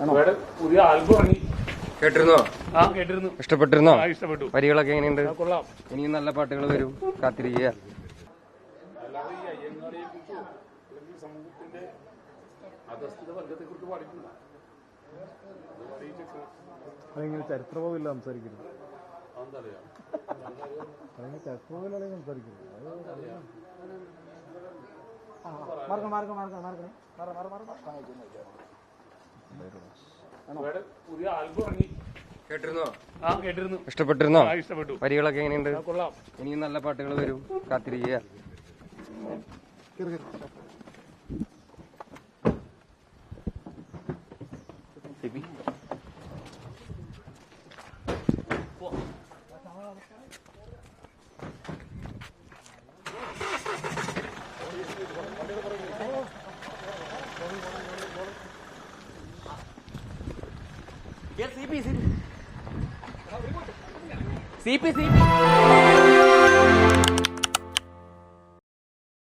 പുതിയ ആൽബം ഇറങ്ങി. കേട്ടിരുന്നോ? കേട്ടിരുന്നു. ഇഷ്ടപ്പെട്ടിരുന്നോ? ഇഷ്ടപ്പെട്ടു. വരികളൊക്കെ എങ്ങനെയുണ്ട്? കൊള്ളാം. ഇനിയും നല്ല പാട്ടുകൾ വരും, കാത്തിരിക്കുക. അല്ലാതെ ഈ അയ്യങ്കാളിയെ കുറിച്ചോ അല്ലെങ്കിൽ സമൂഹത്തിന്റെ അധസ്ഥിത വർഗത്തെ കുറിച്ച് പാടിയിട്ടില്ല. അതിങ്ങനെ ചരിത്രബോധമില്ല സംസാരിക്കരുത്. അതെന്തറിയാം, അതിന് ചരിത്രബോധമില്ലാതെ സംസാരിക്കരുത്. പുതിയ ആൽബം ഇറങ്ങി. കേട്ടിരുന്നോ? കേട്ടിരുന്നു. ഇഷ്ടപ്പെട്ടിരുന്നോ? ഇഷ്ടപ്പെട്ടു. വരികളൊക്കെ എങ്ങനെയുണ്ട്? കൊള്ളാം. ഇനിയും നല്ല പാട്ടുകൾ വരും, കാത്തിരിക്കുക. CP